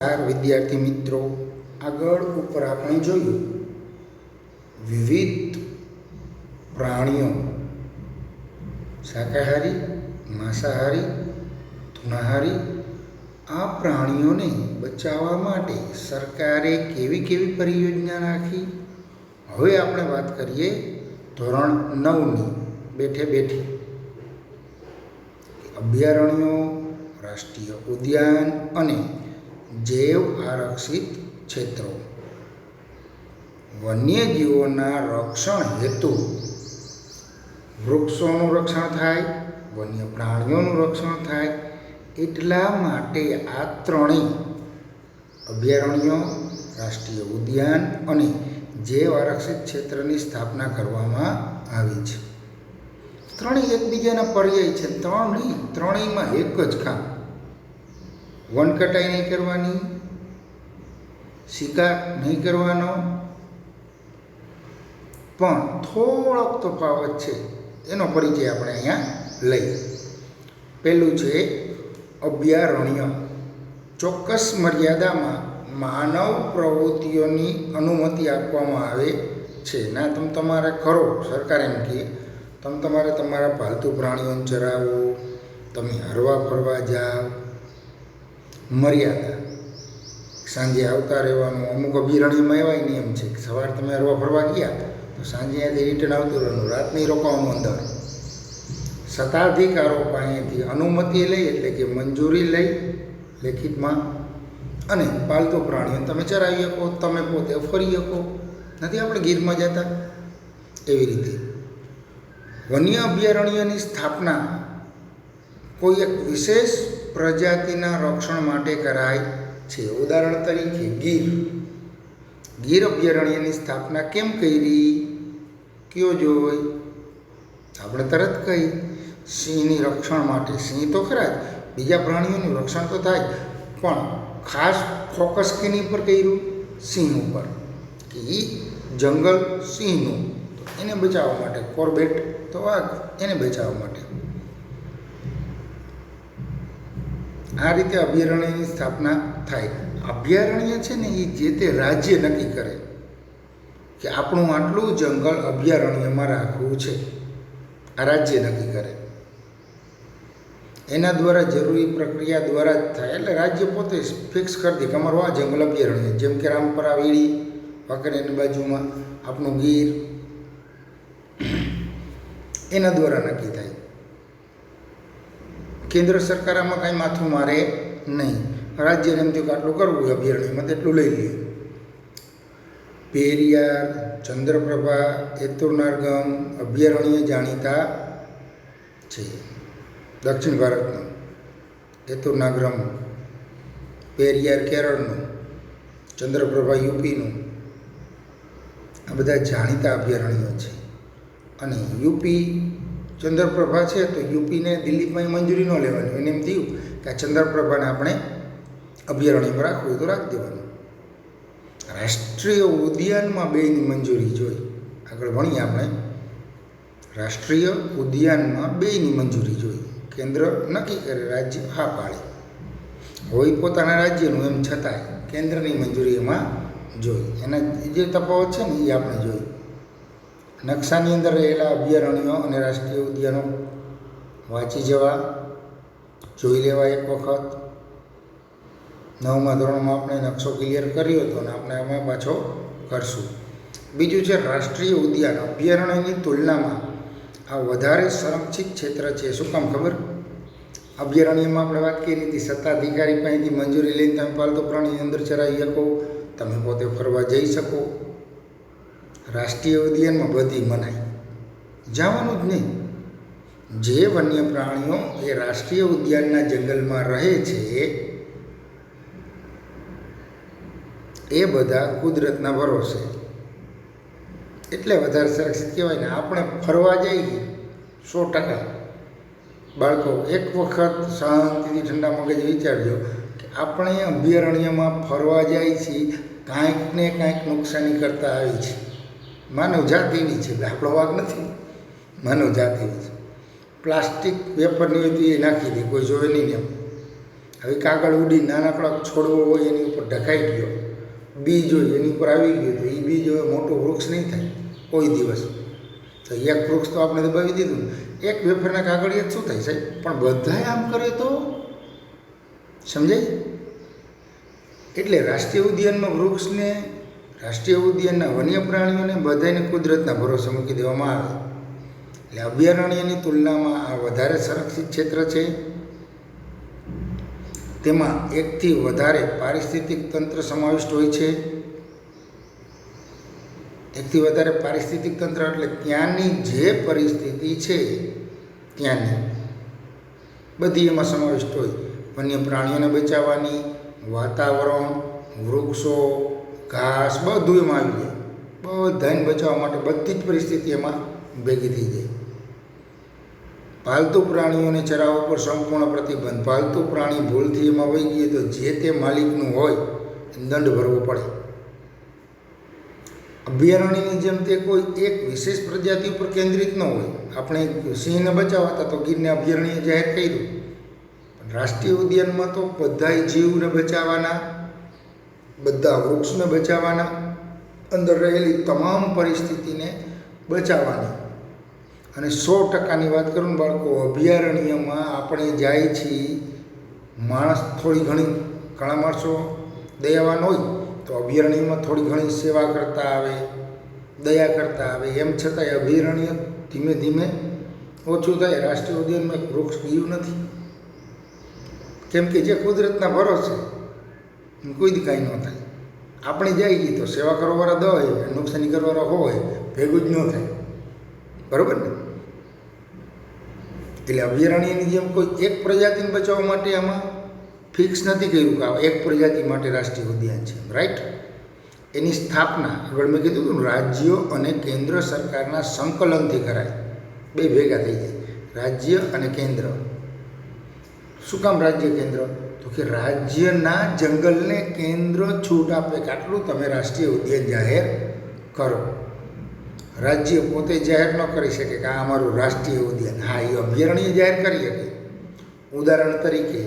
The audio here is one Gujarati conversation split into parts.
વિદ્યાર્થી મિત્રો, આગળ ઉપર આપણે જોયું વિવિધ પ્રાણીઓ શાકાહારી, માંસાહારી, તૃણાહારી. આ પ્રાણીઓને બચાવવા માટે સરકારે કેવી કેવી પરિયોજના રાખી. હવે આપણે વાત કરીએ ધોરણ 9ની બેઠે બેઠી. અભયારણ્યો, રાષ્ટ્રીય ઉદ્યાન અને જૈવ આરક્ષિત ક્ષેત્રો. વન્યજીવોના રક્ષણ હેતુ વૃક્ષોનું રક્ષણ થાય, વન્ય પ્રાણીઓનું રક્ષણ થાય. એટલા માટે આ ત્રણેય અભયારણ્યો, રાષ્ટ્રીય ઉદ્યાન અને જૈવ આરક્ષિત ક્ષેત્રની સ્થાપના કરવામાં આવી છે. ત્રણેય એકબીજાના પર્યાય છે. ત્રણેયમાં એક જ કામ: વન કટાઈ નહીં કરવાની, શિકાર નહીં કરવાનો. પણ થોડોક તફાવત છે, એનો પરિચય આપણે અહીંયા લઈએ. પહેલું છે અભયારણ્ય. ચોક્કસ મર્યાદામાં માનવ પ્રવૃત્તિઓની અનુમતિ આપવામાં આવે છે. ના તમે તમારે કરો, સરકાર એમ કહે તમે તમારે તમારા પાલતુ પ્રાણીઓને ચરાવો, તમે હરવા ફરવા જાઓ. મર્યાદા: સાંજે આવતા રહેવાનું. અમુક અભયારણ્યમાં એવા નિયમ છે કે સવારે તમે હરવા ફરવા ગયા તો સાંજે ત્યાંથી રિટર્ન આવતું રહેવાનું, રાત નહીં રોકાવાનું અંદર. સત્તાધિકારો પાસેથી અનુમતિ લઈ, એટલે કે મંજૂરી લઈ લેખિતમાં, અને પાલતુ પ્રાણીઓને તમે ચરાવી શકો, તમે પોતે ફરી શકો. નથી આપણે ગીરમાં જતા એવી રીતે. વન્ય અભયારણ્યની સ્થાપના કોઈ એક વિશેષ પ્રજાતિના રક્ષણ માટે કરાય છે. ઉદાહરણ તરીકે ગીર અભયારણ્યની સ્થાપના કેમ કરી? કયો જોઈ? આપણે તરત કહી સિંહની રક્ષણ માટે. સિંહ તો ખરા જ, બીજા પ્રાણીઓનું રક્ષણ તો થાય, પણ ખાસ ફોકસ કેની ઉપર કર્યું? સિંહ ઉપર. કે એ જંગલ સિંહનું, એને બચાવવા માટે. કોર્બેટ તો વાઘ, એને બચાવવા માટે. આ રીતે અભયારણ્યની સ્થાપના થાય. અભયારણ્ય છે ને, એ જે તે રાજ્ય નક્કી કરે કે આપણું આટલું જંગલ અભયારણ્યમાં રાખવું છે. આ રાજ્ય નક્કી કરે. એના દ્વારા જરૂરી પ્રક્રિયા દ્વારા જ થાય. એટલે રાજ્ય પોતે ફિક્સ કરી દે કે અમારું આ જંગલ અભયારણ્ય. જેમ કે રામપરા, વીડી, વાંકણેની બાજુમાં આપણું ગીર, એના દ્વારા નક્કી થાય. કેન્દ્ર સરકાર આમાં કાંઈ માથું મારે નહીં. રાજ્યને એમ થયું કે આટલું કરવું હોય અભયારણ્યમાં, તેટલું લઈ લે. પેરિયાર, ચંદ્રપ્રભા, એતુર્નાગમ અભયારણ્ય જાણીતા છે. દક્ષિણ ભારતનું એતુર્નાગરમ, પેરિયાર કેરળનું, ચંદ્રપ્રભા યુપીનું, આ બધા જાણીતા અભયારણ્યો છે. અને યુપી ચંદ્રપ્રભા છે તો યુપીને દિલ્હીમાં મંજૂરી ન લેવાની. એને એમ થયું કે આ ચંદ્રપ્રભાને આપણે અભયારણ્યમાં રાખવું તો રાખી દેવાનું. રાષ્ટ્રીય ઉદ્યાનમાં બેની મંજૂરી જોઈ. આગળ ભણીએ આપણે. રાષ્ટ્રીય ઉદ્યાનમાં બેની મંજૂરી જોઈ. કેન્દ્ર નક્કી કરે, રાજ્ય હા પાડે. હોય પોતાના રાજ્યનું, એમ છતાંય કેન્દ્રની મંજૂરી એમાં જોઈ. એના જે તફાવત છે ને એ આપણે જોઈ. નકશાની અંદર રહેલા અભયારણ્યો અને રાષ્ટ્રીય ઉદ્યાનો વાંચી જવા, જોઈ લેવા એક વખત. 9મા ધોરણમાં આપણે નકશો ક્લિયર કર્યો હતો અને આપણે આમાં પાછો કરશું. બીજું છે રાષ્ટ્રીય ઉદ્યાન. અભયારણ્યની તુલનામાં આ વધારે સંરક્ષિત ક્ષેત્ર છે. શું કામ ખબર? અભયારણ્યમાં આપણે વાત કરી હતી, સત્તાધિકારી પાસેથી મંજૂરી લઈને તમે પાલતુ પ્રાણીની અંદર ચરાવી શકો, તમે પોતે ફરવા જઈ શકો. રાષ્ટ્રીય ઉદ્યાનમાં બધી મનાઈ, જવાનું જ નહીં. જે વન્ય પ્રાણીઓ એ રાષ્ટ્રીય ઉદ્યાનના જંગલમાં રહે છે એ બધા કુદરતના ભરોસે, એટલે વધારે સુરક્ષિત કહેવાય ને. આપણે ફરવા જઈએ 100%. બાળકો એક વખત શાંતિથી ઠંડા મગજ વિચારજો કે આપણે અભયારણ્યમાં ફરવા જાય છીએ, કાંઈક ને કાંઈક નુકસાની કરતા આવી છે. માનવ જાત એવી છે, આપણો વાગ નથી. માનવ જાત એવી છે. પ્લાસ્ટિક વેપરની હોય તો એ નાખી દે, કોઈ જોવે નહીં. એમ હવે કાગળ ઉડી નાનકડો છોડવો હોય એની ઉપર ઢકાઈ ગયો, બીજ હોય એની ઉપર આવી ગયું, તો એ બીજ હવે મોટું વૃક્ષ નહીં થાય કોઈ દિવસ. તો એક વૃક્ષ તો આપણે દબાવી દીધું, એક વેફરના કાગળિયા શું થાય સાહેબ? પણ બધાએ આમ કરે તો સમજાય. એટલે રાષ્ટ્રીય ઉદ્યાનમાં વૃક્ષને, રાષ્ટ્રીય ઉદ્યાનના વન્ય પ્રાણીઓને બધાને કુદરતના ભરોસે મૂકી દેવામાં આવે. એટલે અભયારણ્યની તુલનામાં આ વધારે સંરક્ષિત ક્ષેત્ર છે. તેમાં એકથી વધારે પારિસ્થિતિક તંત્ર સમાવિષ્ટ હોય છે. એકથી વધારે પારિસ્થિતિક તંત્ર એટલે ત્યાંની જે પરિસ્થિતિ છે ત્યાંની બધી એમાં સમાવિષ્ટ હોય. વન્ય પ્રાણીઓને બચાવવાની, વાતાવરણ, વૃક્ષો, ઘાસ બધું એમાં આવી જાય. બધાને બચાવવા માટે બધી જ પરિસ્થિતિ એમાં ભેગી થઈ જાય. પાલતુ પ્રાણીઓને ચરાવવા પર સંપૂર્ણ પ્રતિબંધ. પાલતુ પ્રાણી ભૂલથી એમાં વહી ગઈ તો જે તે માલિકનું હોય દંડ ભરવો પડે. અભયારણ્યની જેમ તે કોઈ એક વિશેષ પ્રજાતિ ઉપર કેન્દ્રિત ન હોય. આપણે સિંહને બચાવવા હતા તો ગીરને અભયારણ્ય જાહેર કર્યું. પણ રાષ્ટ્રીય ઉદ્યાનમાં તો બધા જીવને બચાવવાના, બધા વૃક્ષને બચાવવાના, અંદર રહેલી તમામ પરિસ્થિતિને બચાવવાની. અને 100%ની વાત કરું બાળકો, અભયારણ્યમાં આપણે જાય છીએ, માણસ થોડી ઘણી, ઘણા માણસો દયાવાન હોય તો અભયારણ્યમાં થોડી ઘણી સેવા કરતા આવે, દયા કરતા આવે. એમ છતાંય અભયારણ્ય ધીમે ધીમે ઓછું થાય. રાષ્ટ્રીય ઉદ્યાનમાં એક વૃક્ષ ગયું નથી, કેમ કે જે કુદરતના ભરોસે કોઈ દી કાંઈ ન થાય. આપણે જઈએ તો સેવા કરવાવાળા 10 હોય, નુકસાની કરવાવાળા હોય, ભેગું જ ન થાય. બરાબર ને? એટલે અભયારણ્યની જેમ કોઈ એક પ્રજાતિને બચાવવા માટે આમાં ફિક્સ નથી કર્યું કે આ એક પ્રજાતિ માટે રાષ્ટ્રીય ઉદ્યાન છે, રાઈટ? એની સ્થાપના આગળ મેં કીધું હતું, રાજ્યો અને કેન્દ્ર સરકારના સંકલનથી કરાય. બે ભેગા થઈ જાય, રાજ્ય અને કેન્દ્ર. શું કામ રાજ્ય કેન્દ્ર? તો કે રાજ્યના જંગલને કેન્દ્ર છૂટ આપે કે આટલું તમે રાષ્ટ્રીય ઉદ્યાન જાહેર કરો. રાજ્ય પોતે જાહેર ન કરી શકે કે આ અમારું રાષ્ટ્રીય ઉદ્યાન. હા, એ અભયારણ્ય જાહેર કરી શકે. ઉદાહરણ તરીકે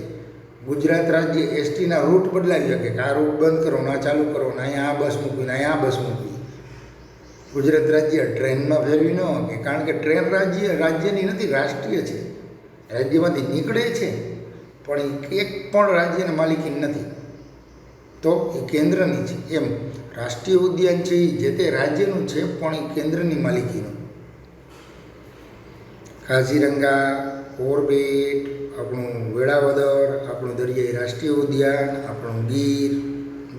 ગુજરાત રાજ્ય એસટીના રૂટ બદલાવી શકે કે આ રૂટ બંધ કરો, ના ચાલુ કરો, ને અહીંયા આ બસ મૂકવી, ને અહીંયા આ બસ મૂકવી. ગુજરાત રાજ્ય ટ્રેનમાં ફેરવી ન શકે, કારણ કે ટ્રેન રાજ્યની નથી, રાષ્ટ્રીય છે. રાજ્યમાંથી નીકળે છે પણ એ એક પણ રાજ્યની માલિકી નથી, તો એ કેન્દ્રની છે. એમ રાષ્ટ્રીય ઉદ્યાન છે એ જે તે રાજ્યનું છે પણ એ કેન્દ્રની માલિકીનું. કાઝીરંગા, કોરબેટ, આપણું વેળાવદર, આપણું દરિયાઈ રાષ્ટ્રીય ઉદ્યાન, આપણું ગીર,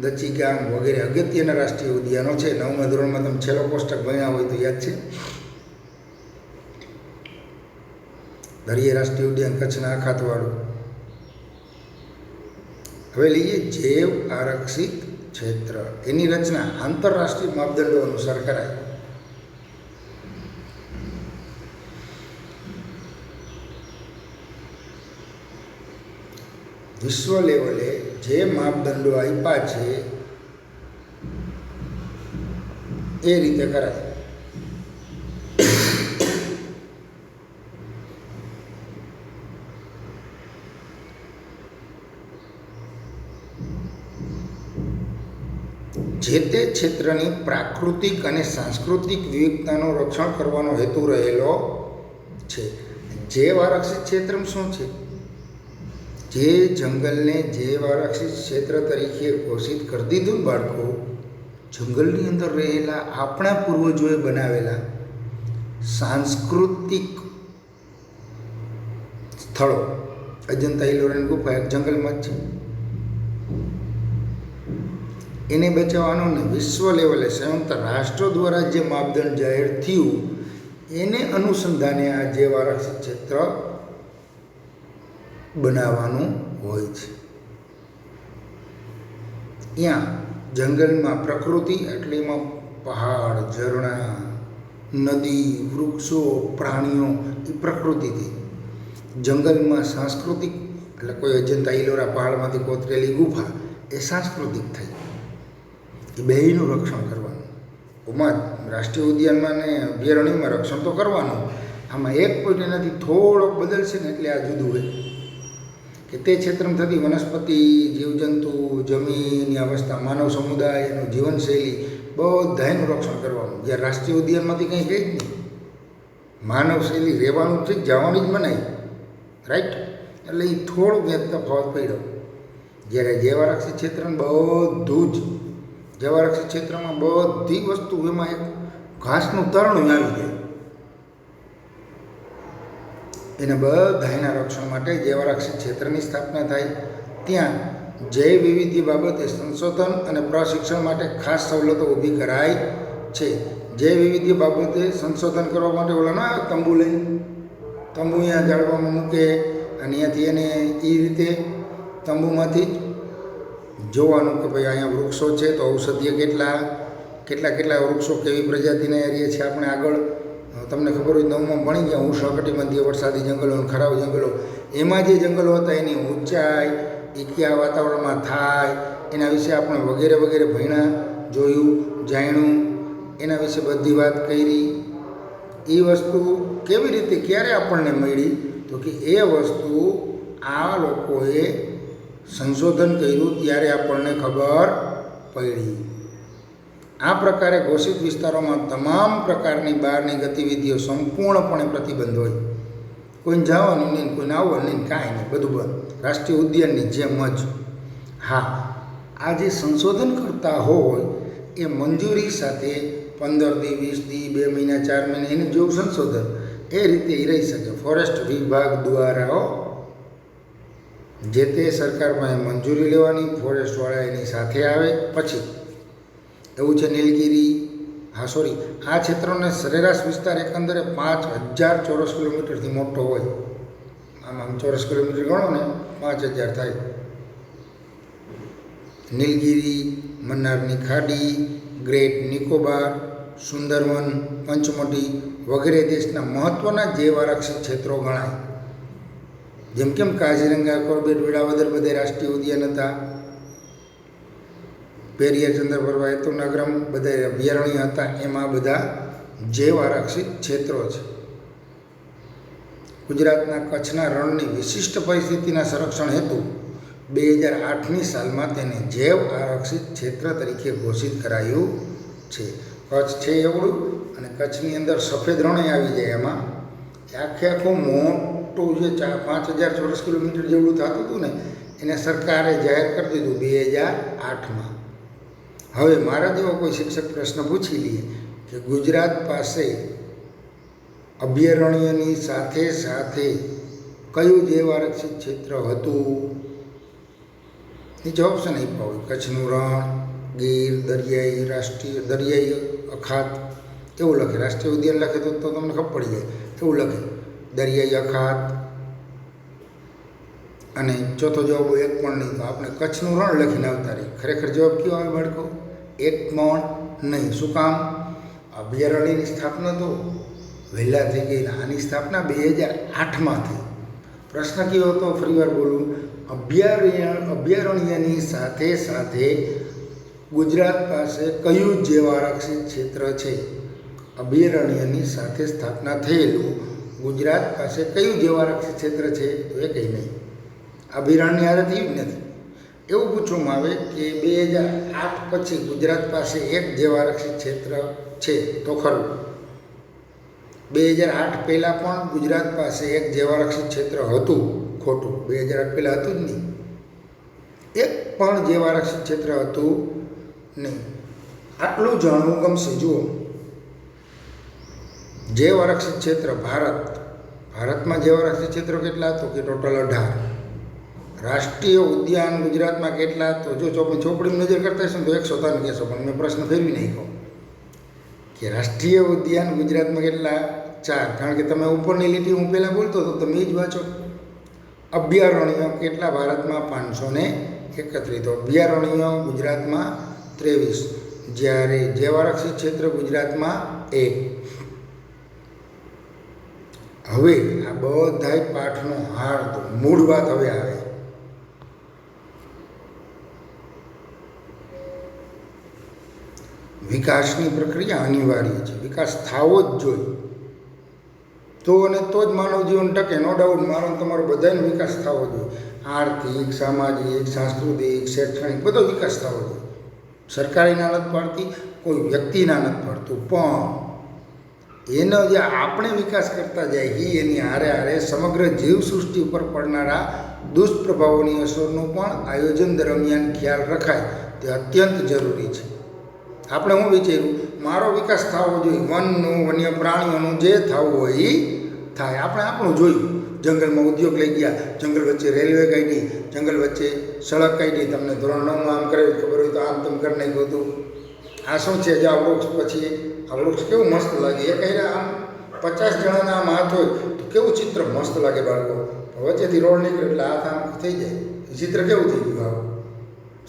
દચ્ચીગામ વગેરે અગત્યના રાષ્ટ્રીય ઉદ્યાનો છે. 9મા ધોરણમાં તમે છેલ્લો કોષ્ટક ભણ્યા હોય તો યાદ છે. દરિયાઈ રાષ્ટ્રીય ઉદ્યાન કચ્છના અખાતવાળું. હવે લઈએ જૈવ આરક્ષિત ક્ષેત્ર. એની રચના આંતરરાષ્ટ્રીય માપદંડો અનુસાર કરાય. વિશ્વ લેવલે જે માપદંડો આપ્યા છે એ રીતે કરાય. જે તે ક્ષેત્રની પ્રાકૃતિક અને સાંસ્કૃતિક વિવિધતાનું રક્ષણ કરવાનો હેતુ રહેલો છે. જૈવ આરક્ષિત ક્ષેત્ર શું છે? જે જંગલને જૈવ આરક્ષિત ક્ષેત્ર તરીકે ઘોષિત કરી દીધું બાળકો, જંગલની અંદર રહેલા આપણા પૂર્વજોએ બનાવેલા સાંસ્કૃતિક સ્થળો, અજંતા ઇલોરાની ગુફા એક જંગલમાં જ છે, એને બચાવવાનો ને વિશ્વ લેવલે સંયુક્ત રાષ્ટ્રો દ્વારા જે માપદંડ જાહેર થયું એને અનુસંધાને આ જૈવ આરક્ષિત ક્ષેત્ર બનાવવાનું હોય છે. ત્યાં જંગલમાં પ્રકૃતિ એટલે એમાં પહાડ, ઝરણા, નદી, વૃક્ષો, પ્રાણીઓ એ પ્રકૃતિથી. જંગલમાં સાંસ્કૃતિક એટલે કોઈ અજંતા ઇલોરા પહાડમાંથી કોતરેલી ગુફા એ સાંસ્કૃતિક થઈ. એ બેયનું રક્ષણ કરવાનું. ઓમાં રાષ્ટ્રીય ઉદ્યાનમાં ને અભયારણ્યમાં રક્ષણ તો કરવાનું. આમાં એક પોઈન્ટ એનાથી થોડોક બદલશે ને એટલે આ જુદું હોય કે તે ક્ષેત્રમાં થતી વનસ્પતિ, જીવજંતુ, જમીનની અવસ્થા, માનવ સમુદાય, એનું જીવનશૈલી બધાનું રક્ષણ કરવાનું. જ્યારે રાષ્ટ્રીય ઉદ્યાનમાંથી કંઈ છે જ નહીં. માનવ શૈલી રહેવાનું છે, જવાની જ મનાય, રાઈટ. એટલે એ થોડુંક એક તફાવત પડ્યો. જ્યારે જૈવારક્ષિત ક્ષેત્રનું બધું જ જૈવારક્ષિત ક્ષેત્રમાં બધી વસ્તુ, એમાં એક ઘાસનું તરણું આવી જાય. એના બધાના રક્ષણ માટે જૈવારક્ષિત ક્ષેત્રની સ્થાપના થાય. ત્યાં જૈવ વિવિધ્ય બાબતે સંશોધન અને પ્રશિક્ષણ માટે ખાસ સવલતો ઊભી કરાઈ છે. જૈવ વિવિધ્ય બાબતે સંશોધન કરવા માટે ઓલા ના તંબુ લઈને તંબુ અહીંયા જાળવામાં મૂકે અને અહીંયાથી એને એ રીતે તંબુમાંથી જ જોવાનું કે ભાઈ અહીંયા વૃક્ષો છે તો ઔષધીય કેટલા વૃક્ષો કેવી પ્રજાતિના એરિયા છે. આપણે આગળ તમને ખબર હોય 9માં ભણી ગયા ઉષ્ણકટિબંધીય વરસાદી જંગલો અને ખરાબ જંગલો. એમાં જે જંગલો હતા એની ઊંચાઈ, એ કયા વાતાવરણમાં થાય, એના વિશે આપણે વગેરે ભણ્યા, જોયું, જાણ્યું, એના વિશે બધી વાત કરી. એ વસ્તુ કેવી રીતે ક્યારે આપણને મળી? તો કે એ વસ્તુ આ લોકોએ સંશોધન કર્યું ત્યારે આપણને ખબર પડી. આ પ્રકારે ઘોષિત વિસ્તારોમાં તમામ પ્રકારની બહારની ગતિવિધિઓ સંપૂર્ણપણે પ્રતિબંધ હોય. કોઈને જવાનું નહીં, કોઈને આવવાનું નહીં, કાંઈ નહીં, બધું બંધ. રાષ્ટ્રીય ઉદ્યાનની જેમ જ. હા, આ જે સંશોધન કરતા હોય એ મંજૂરી સાથે 15 દી, 20 દી, 2 મહિના, 4 મહિના, એને જેવું સંશોધન એ રીતે એ રહી શકે. ફોરેસ્ટ વિભાગ દ્વારા જે તે સરકાર પાસે મંજૂરી લેવાની, ફોરેસ્ટવાળા એની સાથે આવે પછી. એવું છે નીલગિરી. આ ક્ષેત્રનો સરેરાશ વિસ્તાર એકંદરે 5000 ચોરસ કિલોમીટરથી મોટો હોય. આમ ચોરસ કિલોમીટર ગણો ને 5000 થાય. નીલગિરી, મન્નારની ખાડી, ગ્રેટ નિકોબાર, સુંદરવન, પંચમઢી વગેરે દેશના મહત્ત્વના જૈવારક્ષિત ક્ષેત્રો ગણાય. જેમ કેમ કાઝીરંગા, કોર્બેટ, વેળાવદર બધે રાષ્ટ્રીય ઉદ્યાન હતા. પેરિયાર, ચંદ્રપ્રભા, હેતુનગરમ બધા અભયારણ્ય હતા. એમાં બધા જૈવારક્ષિત ક્ષેત્રો છે. ગુજરાતના કચ્છના રણની વિશિષ્ટ પરિસ્થિતિના સંરક્ષણ હેતુ 2008ની સાલમાં તેને જૈવ આરક્ષિત ક્ષેત્ર તરીકે ઘોષિત કરાયું છે. કચ્છ છે એવડું, અને કચ્છની અંદર સફેદ રણ આવી જાય. એમાં આખું મોટું જે 5000 ચોરસ કિલોમીટર જેવડું થતું હતું ને, એને સરકારે જાહેર કરી દીધું 2008માં. હવે મારા જેવો કોઈ શિક્ષક પ્રશ્ન પૂછી લે કે ગુજરાત પાસે અભયારણ્યની સાથે કયું જૈવારક્ષિત ક્ષેત્ર હતું? નીચે ઓપ્શન આપ્યા હોય: કચ્છનું રણ, ગીર, દરિયાઈ અખાત, એવું લખે. રાષ્ટ્રીય ઉદ્યાન લખે તો તમને ખબર પડી જાય. એવું લખે દરિયાઈ અખાત. અને ચોથો જવાબ એક પણ નહીં, તો આપણે કચ્છનું રણ લખીને આવતા રહી. ખરેખર જવાબ કયો આવે બાળકો? એક પણ નહીં. શું કામ? અભયારણ્યની સ્થાપના તો વહેલા થઈ ગઈ. આની સ્થાપના 2008માં થઈ. પ્રશ્ન કયો હતો? ફરીવાર બોલું. અભયારણ્યની સાથે ગુજરાત પાસે કયું જૈવારક્ષિત ક્ષેત્ર છે? અભયારણ્યની સાથે સ્થાપના થયેલું ગુજરાત પાસે કયું જૈવારક્ષિત ક્ષેત્ર છે? તો એ કંઈ નહીં. અભયારણ્ય હારે થયું જ નથી. એવું પૂછવામાં આવે કે 2008 પછી ગુજરાત પાસે એક જૈવારક્ષિત ક્ષેત્ર છે તો ખરું. 2008 પહેલાં પણ ગુજરાત પાસે એક જૈવારક્ષિત ક્ષેત્ર હતું. ખોટું. 2008 પહેલાં હતું જ નહીં. એક પણ જૈવારક્ષિત ક્ષેત્ર હતું નહીં. આટલું જાણવું ગમશે. જુઓ, જૈવારક્ષિત ક્ષેત્ર ભારતમાં જૈવારક્ષિત ક્ષેત્રો કેટલા? તો કે ટોટલ 18. રાષ્ટ્રીય ઉદ્યાન ગુજરાતમાં કેટલા? તો જો ચોપડીમાં નજર કરતા હશો ને તો 103 કહેશો, પણ મેં પ્રશ્ન ફેરવી નાખ્યો કે રાષ્ટ્રીય ઉદ્યાન ગુજરાતમાં કેટલા? 4. કારણ કે તમે ઉપરની લીટી હું પહેલાં બોલતો હતો, તમે જ વાંચો. અભયારણ્ય કેટલા ભારતમાં? 531. તો અભયારણ્ય ગુજરાતમાં 23, જ્યારે જૈવારક્ષિત ક્ષેત્ર ગુજરાતમાં 1. હવે આ બધાય પાઠનો હાર તો મૂળ વાત હવે આવે. વિકાસની પ્રક્રિયા અનિવાર્ય છે. વિકાસ થવો જ જોઈએ. તો અને તો જ માનવ જીવન ટકે. નો ડાઉટ મારો તમારો બધાનો વિકાસ થવો જોઈએ. આર્થિક, સામાજિક, સાંસ્કૃતિક, શૈક્ષણિક બધો વિકાસ થવો જોઈએ. સરકારીના નથી પાડતી, કોઈ વ્યક્તિના નથી પાડતું, પણ એનો જે આપણે વિકાસ કરતા જઈએ એની હારે હારે સમગ્ર જીવસૃષ્ટિ ઉપર પડનારા દુષ્પ્રભાવોની અસરનું પણ આયોજન દરમિયાન ખ્યાલ રખાય તે અત્યંત જરૂરી છે. આપણે હું વિચાર્યું મારો વિકાસ થવો જોઈએ, વનનું, વન્ય પ્રાણીઓનું જે થવું હોય એ થાય. આપણે આપણું જોયું, જંગલમાં ઉદ્યોગ લઈ ગયા, જંગલ વચ્ચે રેલવે કાઢી, જંગલ વચ્ચે સડક કાઢી. તમને ધોરણ 9માં આમ કરે ખબર હોય તો આમ તેમ કરી નાખ્યું હતું. આ શું છે? જે આ વૃક્ષ, પછી આ વૃક્ષ કેવું મસ્ત લાગે. એ કહી આમ 50 જણાના આમ હાથ હોય તો કેવું ચિત્ર મસ્ત લાગે બાળકો. વચ્ચેથી રોડ નીકળે એટલે હાથ આમ થઈ જાય, ચિત્ર કેવું થઈ ગયું આવું,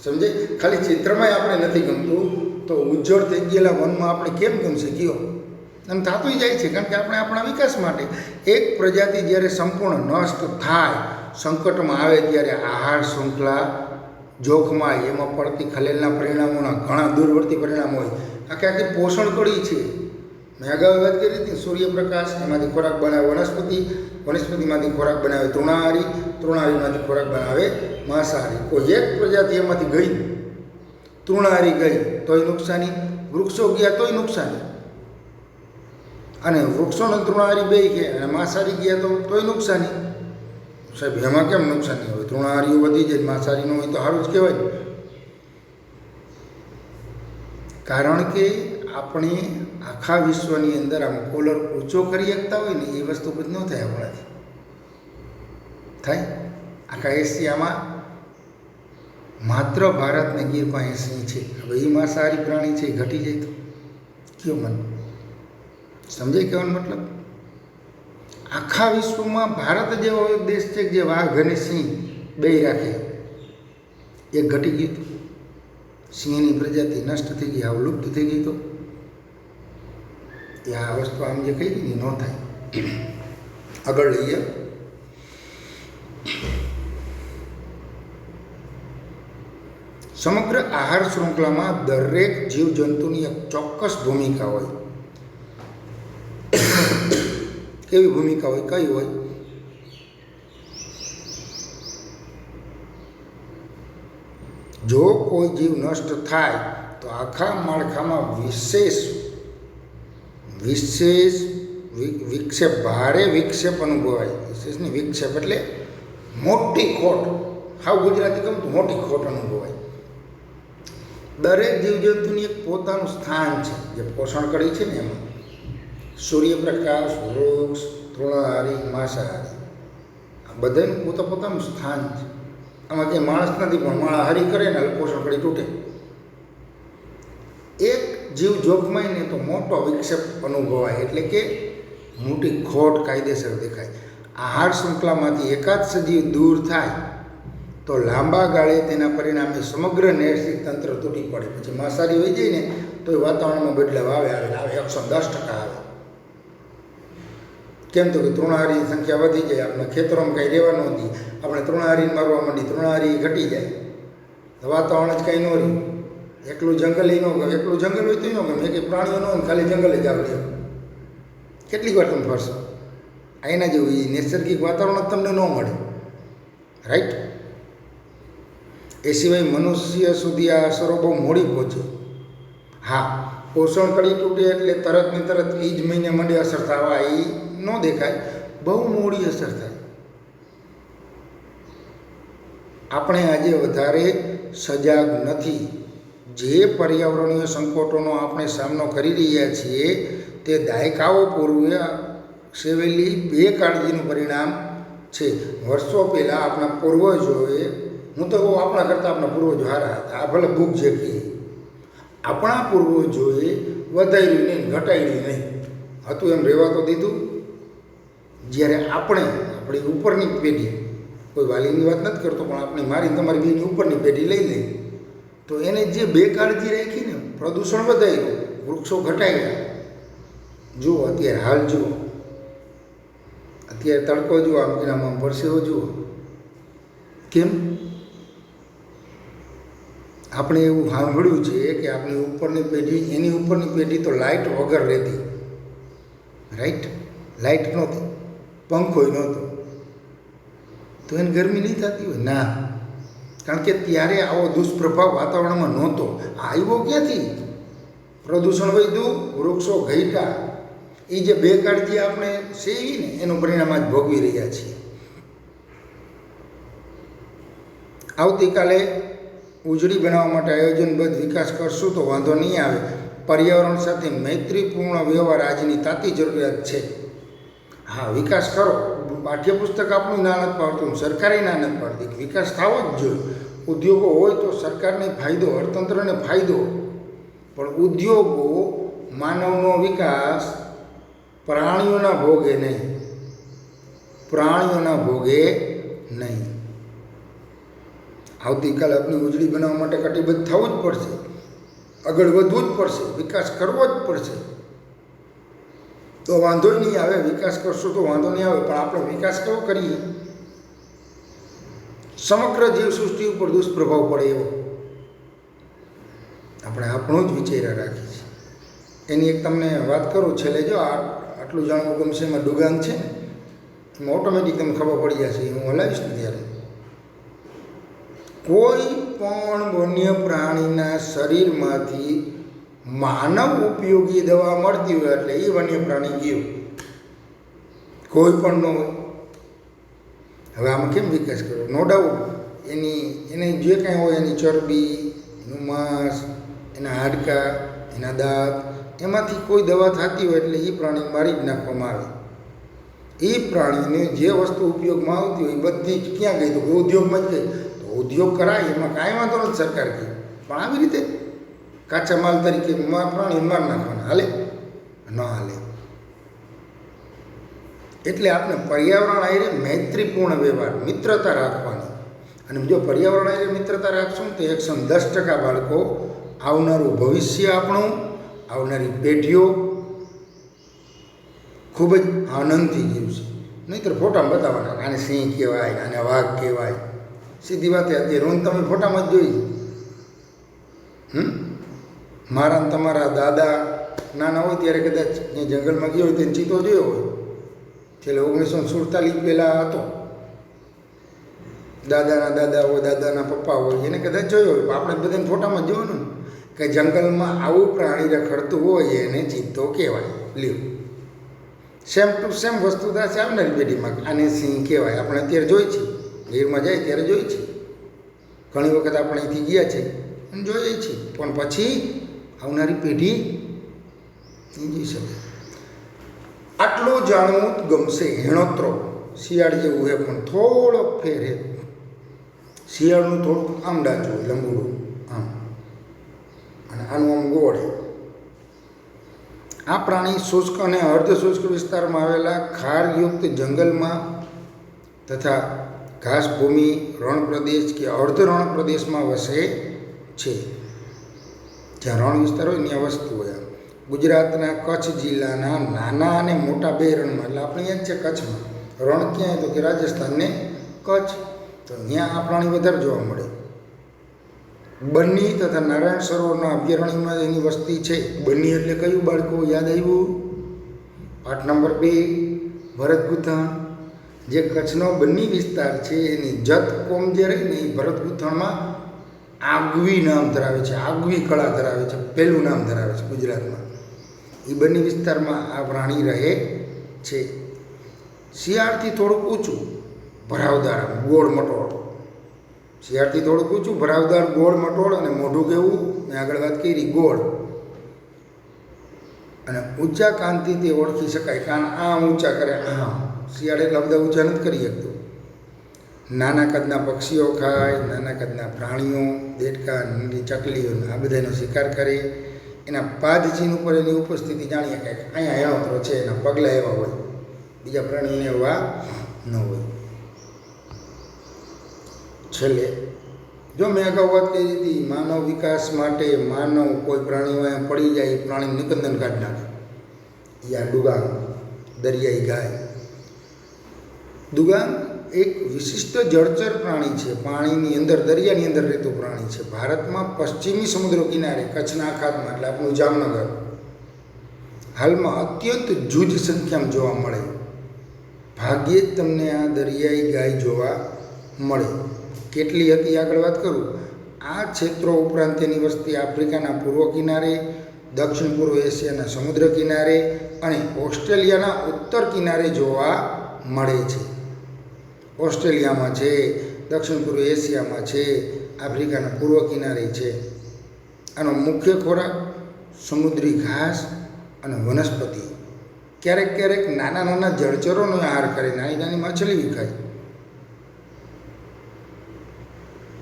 સમજે? ખાલી ચિત્રમાંય આપણે નથી ગમતું તો ઉજ્જળ થઈ ગયેલા વનમાં આપણે કેમ ગમશે કયો? એમ થતું જાય છે. કારણ કે આપણે આપણા વિકાસ માટે એક પ્રજાતિ જ્યારે સંપૂર્ણ નષ્ટ થાય, સંકટમાં આવે, ત્યારે આહાર શૃંખલા જોખમાં, એમાં પડતી ખલેલના પરિણામોના ઘણા દૂરવર્તી પરિણામો હોય. આખી પોષણ કડી છે. મેં અગાઉ વાત કરી હતી, સૂર્યપ્રકાશ, એમાંથી ખોરાક બનાવે વનસ્પતિ, વનસ્પતિમાંથી ખોરાક બનાવે તૃણાહારી, તૃણાહારીમાંથી ખોરાક બનાવે માંસાહારી. કોઈ એક પ્રજાતિ એમાંથી ગઈ, તૃણાહારી ગઈ તોય નુકસાની, વૃક્ષો ગયા તોય નુકસાની. અને વૃક્ષોને તૃણાહારી બે ગયા અને માંસાહારી ગયા તોય નુકસાની. સાહેબ એમાં કેમ નુકસાની હોય? તૃણાહારીઓ વધી જાય, માંસાહારી ન હોય તો સારું જ કહેવાય. કારણ કે આપણે આખા વિશ્વની અંદર આમ કોલર ઊંચો કરી શકતા હોય ને, એ વસ્તુ બધું ન થાય આપણાથી. થાય? આખા એશિયામાં માત્ર ભારતને ગીર પાસે સિંહ છે. હવે એ માંસાહારી પ્રાણી છે, એ ઘટી જાય તો કયો મન સમજાય? કહેવાનો મતલબ આખા વિશ્વમાં ભારત જેવો દેશ છે જે વાઘ અને સિંહ બે રાખે, એક ઘટી ગયું. સિંહની પ્રજાતિ નષ્ટ થઈ ગઈ, આવ લુપ્ત થઈ ગઈ. તો એ આ વસ્તુ આમ જે કહી દીધી ન થાય. આગળ લઈએ. સમગ્ર આહાર શૃંખલામાં દરેક જીવજંતુની એક ચોક્કસ ભૂમિકા હોય. કેવી ભૂમિકા હોય? કઈ હોય? જો કોઈ જીવ નષ્ટ થાય તો આખા માળખામાં વિક્ષેપ, ભારે વિક્ષેપ અનુભવાય. વિશેષની વિક્ષેપ એટલે મોટી ખોટ. હાવ ગુજરાતી કહું તો મોટી ખોટ અનુભવાય. દરેક જીવજંતુની એક પોતાનું સ્થાન છે, જે પોષણ કરી છે ને એમાં. સૂર્યપ્રકાશ, વૃક્ષ, તૃણાહારી, માંસાહારી, આ બધાનું પોતાનું સ્થાન છે. આમાં કંઈ માણસ નથી, પણ માળાહારી કરે ને પોષણ કરી તૂટે. એક જીવ જોખમાય ને તો મોટો વિક્ષેપ અનુભવાય, એટલે કે મોટી ખોટ કાયદેસર દેખાય. આહાર શૃંખલામાંથી એકાદ સજીવ દૂર થાય તો લાંબા ગાળે તેના પરિણામે સમગ્ર નૈસર્ગિક તંત્ર તૂટી પડે. પછી માંસાહારી હોઈ જાય ને તો એ વાતાવરણમાં બદલાવ આવે 110% આવે. કેમ તો કે તૃણાહારીની સંખ્યા વધી જાય, આપણે ખેતરોમાં કંઈ રહેવા ન દઈએ, આપણે તૃણાહારીને મારવા માંડી, તૃણાહારી ઘટી જાય, વાતાવરણ જ કંઈ ન રહ્યું. એકલું જંગલ ન ગમે, એકલું જંગલ હોય તો ન ગમે, કે પ્રાણીઓ ન હોય, ખાલી જંગલ જ આવડે. કેટલીક વાર તમે ફરશો, એના જેવું એ નૈસર્ગિક વાતાવરણ જ તમને ન મળે. રાઈટ? એ સિવાય મનુષ્ય સુધી આ અસરો બહુ મોડી પહોંચે. હા, પોષણ કડી તૂટે એટલે તરત ને તરત એ જ મહિને મંડે અસર થવા એ ન દેખાય, બહુ મોડી અસર થાય. આપણે આજે વધારે સજાગ નથી. જે પર્યાવરણીય સંકટોનો આપણે સામનો કરી રહ્યા છીએ તે દાયકાઓ પૂર્વે સેવેલી બેકાળજીનું પરિણામ છે. વર્ષો પહેલાં આપણા પૂર્વજોએ, હું તો આપણા કરતાં આપણા પૂર્વજો સારા હતા, આ ભલે બુક જે કહીએ, આપણા પૂર્વજોએ વધાર્યું નહીં, ઘટાડ્યું નહીં, હતું એમ રહેવા તો દીધું. જ્યારે આપણી ઉપરની પેઢી, કોઈ વાલીની વાત નથી કરતો, પણ આપણે મારી તમારી બેની ઉપરની પેઢી લઈ લઈ તો એને જે બેકાળજી રાખી ને, પ્રદૂષણ વધાર્યું, વૃક્ષો ઘટાડ્યા. જુઓ અત્યારે હાલ જુઓ, અત્યારે તડકો જુઓ, આમ કે આમ પરસેવો જુઓ. કેમ? આપણે એવું સાંભળ્યું છે કે આપણી ઉપરની પેઢી, એની ઉપરની પેઢી તો લાઇટ વગર રહેતી. રાઈટ? લાઇટ નહોતી. પંખોય નહોતો, તો એને ગરમી નહીં થતી હોય? ના, કારણ કે ત્યારે આવો દુષ્પ્રભાવ વાતાવરણમાં નહોતો. આવ્યો ક્યાંથી? પ્રદૂષણ વધ્યું, વૃક્ષો ઘટ્યા. એ જે બેકાળજી આપણે સેવી ને એનું પરિણામ આજ ભોગવી રહ્યા છીએ. આવતીકાલે ઉજળી બનાવવા માટે આયોજનબદ્ધ વિકાસ કરશું તો વાંધો નહીં આવે. પર્યાવરણ સાથે મૈત્રીપૂર્ણ વ્યવહાર આજની તાતી જરૂરિયાત છે. હા, વિકાસ કરો. પાઠ્યપુસ્તક આપણું ના નથી પાડતું, સરકારે ના નથી પાડતી. વિકાસ થવો જ જોઈએ. ઉદ્યોગો હોય તો સરકારને ફાયદો, અર્થતંત્રને ફાયદો. પણ ઉદ્યોગો માનવનો વિકાસ પ્રાણીઓના ભોગે નહીં, પ્રાણીઓના ભોગે નહીં. આવતીકાલે આપણી ઉજળી બનાવવા માટે કટિબદ્ધ થવું જ પડશે, આગળ વધવું જ પડશે, વિકાસ કરવો જ પડશે. તો વાંધો નહીં આવે. વિકાસ કરશું તો વાંધો નહીં આવે, પણ આપણે વિકાસ કેવો કરીએ? સમગ્ર જીવસૃષ્ટિ ઉપર દુષ્પ્રભાવ પડે એવો આપણે આપણું જ વિચાર્યા રાખીએ છીએ. એની એક તમને વાત કરું છેલ્લે. જો આટલું જાણવું ગમશે. એમાં ડુગાન છે ને, એમાં ઓટોમેટિક તમને ખબર પડી જશે. હું હલાવીશ ને ત્યારે કોઈ પણ વન્ય પ્રાણીના શરીરમાંથી માનવ ઉપયોગી દવા મળતી હોય એટલે એ વન્ય પ્રાણી ગયું. કોઈ પણ ન હોય. હવે આમાં કેમ વિકાસ કર્યો? નો ડાઉટ એને જે કાંઈ હોય, એની ચરબી, એનું માંસ, એના હાડકાં, એના દાંત, એમાંથી કોઈ દવા થતી હોય એટલે એ પ્રાણી મારી જ નાખવામાં આવે. એ પ્રાણીને જે વસ્તુ ઉપયોગમાં આવતી હોય એ બધી જ ક્યાં ગઈ? તો ઉદ્યોગમાં જ ગઈ. તો ઉદ્યોગ કરાય, એમાં કાંઈ વાંધો નથી સરકાર કહે. પણ આવી રીતે કાચા માલ તરીકે પ્રાણી માર નાખવાના હાલે? ન હાલે. એટલે આપણે પર્યાવરણ આરે મૈત્રીપૂર્ણ વ્યવહાર, મિત્રતા રાખવાની. અને જો પર્યાવરણ આરે મિત્રતા રાખશું તો 110% બાળકો, આવનારું ભવિષ્ય આપણું, આવનારી પેઢીઓ ખૂબ જ આનંદથી જીવશે. નહીંતર ફોટામાં બતાવવાના, આને સિંહ કહેવાય, આને વાઘ કહેવાય. સીધી વાત અત્યારે હું તમે ફોટામાં જ જોઈ. મારા ને તમારા દાદા નાના હોય ત્યારે કદાચ ત્યાં જંગલમાં ગયો હોય તેને ચિત્તો જોયો હોય. છેલ્લે 1947 પહેલાં હતો. દાદાના દાદા હોય, દાદાના પપ્પા હોય, એને કદાચ જોયો હોય. આપણે બધાને ફોટામાં જોવાનું કે જંગલમાં આવું પ્રાણી રખડતું હોય એને ચિત્તો કહેવાય. લ્યો, સેમ ટુ સેમ વસ્તુ થશે આવનારી પેઢીમાં. આને સિંહ કહેવાય. આપણે અત્યારે જોઈ છીએ, ગીરમાં જાય ત્યારે જોઈ છીએ. ઘણી વખત આપણે અહીંથી ગયા છે અને જોઈએ છીએ. પણ પછી આવનારી પેઢી નહીં જોઈ શકે. આટલું જાણવું જ ગમશે. હેણોત્રો શિયાળ જેવું છે પણ થોડોક ફેર છે. શિયાળનું થોડુંક આમ ડાચું હોય, લંબુડું આમ, અને આનું આમ ગોળ. આ પ્રાણી શુષ્ક અને અર્ધ શુષ્ક વિસ્તારમાં આવેલા ખારયુક્ત જંગલમાં તથા ઘાસભૂમિ, રણ પ્રદેશ કે અર્ધ રણ પ્રદેશમાં વસે છે. જ્યાં રણ વિસ્તાર હોય ત્યાં વસતું હોય. ગુજરાતના કચ્છ જિલ્લાના નાના અને મોટા બે રણમાં, એટલે આપણે અહીંયા જ છે કચ્છમાં. રણ ક્યાંય તો કે રાજસ્થાન ને કચ્છ, તો ત્યાં આ પ્રાણી વધારે જોવા મળે. બન્ની તથા નારાયણ સરોવરના અભયારણ્યમાં એની વસ્તી છે. બન્ની એટલે કયું બાળકો? યાદ આવ્યું? પાઠ નંબર 2, ભરતગુંથણ. જે કચ્છનો બન્ની વિસ્તાર છે એની જત કોમ જે રહી ને એ ભરતગુંથણમાં આગવી નામ ધરાવે છે, આગવી કળા ધરાવે છે, પહેલું નામ ધરાવે છે ગુજરાતમાં. એ બન્ની વિસ્તારમાં આ પ્રાણી રહે છે. શિયાળથી થોડુંક ઊંચું, ભરાવદાર, ગોળ મટોળ. શિયાળથી થોડુંક ઊંચું, ભરાવદાર, ગોળ મટોળ, અને મોઢું કેવું? મેં આગળ વાત કરી, ગોળ. અને ઊંચા કાનથી તે ઓળખી શકાય. કાન આમ ઊંચા કરે, આમ. શિયાળ એટલા બધા ઊંચા નથી કરી શકતું. નાના કદના પક્ષીઓ ખાય, નાના કદના પ્રાણીઓ, દેડકા, નાની ચકલીઓ, આ બધાનો શિકાર કરે. એના પાદચીન ઉપર એની ઉપસ્થિતિ જાણીએ કે અહીંયા હેણોત્રો છે, એના પગલાં એવા હોય, બીજા પ્રાણીને એવા ન હોય. છેલ્લે જો મેં અગાઉ વાત કરી હતી, માનવ વિકાસ માટે માનવ કોઈ પ્રાણીઓ અહીંયા પડી જાય, પ્રાણી નિકંદન કાઢી નાખે. યા ડુગાન, દરિયાઈ ગાય. દુગાન એક વિશિષ્ટ જળચર પ્રાણી છે. પાણીની અંદર, દરિયાની અંદર રહેતું પ્રાણી છે. ભારતમાં પશ્ચિમી સમુદ્ર કિનારે, કચ્છના અખાતમાં, એટલે આપણું જામનગર, હાલમાં અત્યંત જૂજ સંખ્યામાં જોવા મળે. ભાગ્યે જ તમને આ દરિયાઈ ગાય જોવા મળે. કેટલી હતી આગળ વાત કરું. આ ક્ષેત્રો ઉપરાંત તેની વસ્તી આફ્રિકાના પૂર્વ કિનારે, દક્ષિણ પૂર્વ એશિયાના સમુદ્ર કિનારે અને ઓસ્ટ્રેલિયાના ઉત્તર કિનારે જોવા મળે છે. ઓસ્ટ્રેલિયામાં છે, દક્ષિણ પૂર્વ એશિયામાં છે, આફ્રિકાના પૂર્વ કિનારે છે. આનો મુખ્ય ખોરાક સમુદ્રી ઘાસ અને વનસ્પતિ. ક્યારેક ક્યારેક નાના નાના જળચરોનો આહાર કરે, નાની નાની માછલી ખાય.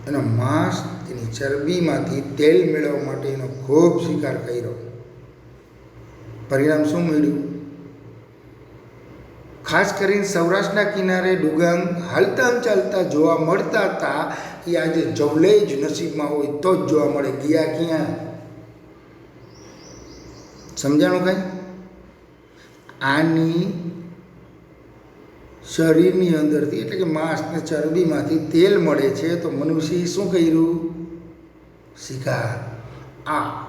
એનો માંસ, એની ચરબીમાંથી તેલ મેળવવા માટે એનો ખૂબ શિકાર કર્યો. પરિણામ શું મળ્યું? ખાસ કરીને સૌરાષ્ટ્રના કિનારે ડુગાંગ હાલતા ચાલતા જોવા મળતા હતા. એ આજે જવલે જ નસીબમાં હોય તો જ જોવા મળે. ગયા ક્યાં? સમજાણું કાંઈ? આની શરીરની અંદરથી એટલે કે માંસ ને ચરબીમાંથી તેલ મળે છે. તો મનુષ્યએ શું કર્યું? શિકાર. આ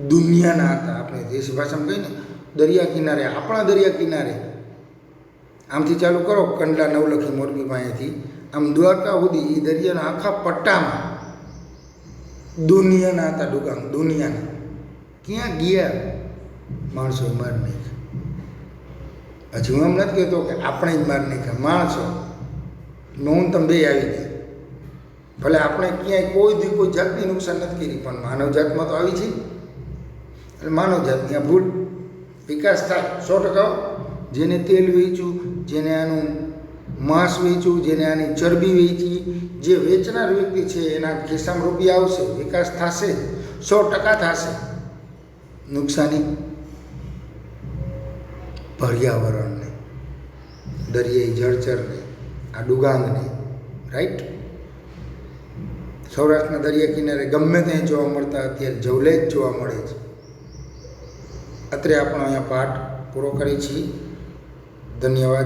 દુનિયાના હતા, આપણે દેશી ભાષામાં કહીને દરિયા કિનારે, આપણા દરિયા કિનારે. આમથી ચાલુ કરો, કંડલા, નવલખી, મોરબી પાસેથી આમ દ્વારકા સુધી એ દરિયાના આખા પટ્ટામાં દુનિયાના હતા ડુગાંગ, દુનિયાના. ક્યાં ગયા? માણસોએ મારી નાખ્યા. હજી હું એમ નથી કહેતો કે આપણે જ મારી નાખ્યા, માણસો. હું તમે બે આવી ગયા. ભલે આપણે ક્યાંય કોઈ જાતની નુકસાન નથી કરી, પણ માનવ જાતમાં તો આવી છે. એટલે માનવ જાતની આ ભૂલ. વિકાસ થાય 100%. જેને તેલ વેચ્યું, જેને આનું માંસ વેચ્યું, જેને આની ચરબી વેચી, જે વેચનાર વ્યક્તિ છે એના ખિસ્સામાં રૂપિયા આવશે, વિકાસ થશે, 100% થશે. નુકસાની પર્યાવરણને, દરિયાઈ જળચરને, આ ડુગાંગને. રાઈટ? સૌરાષ્ટ્રના દરિયા કિનારે ગમે ત્યાં જોવા મળતા, અત્યારે જવલે જ જોવા મળે છે. અત્રે આપણો અહીંયા પાઠ પૂરો કરીએ છીએ. ધન્યવાદ.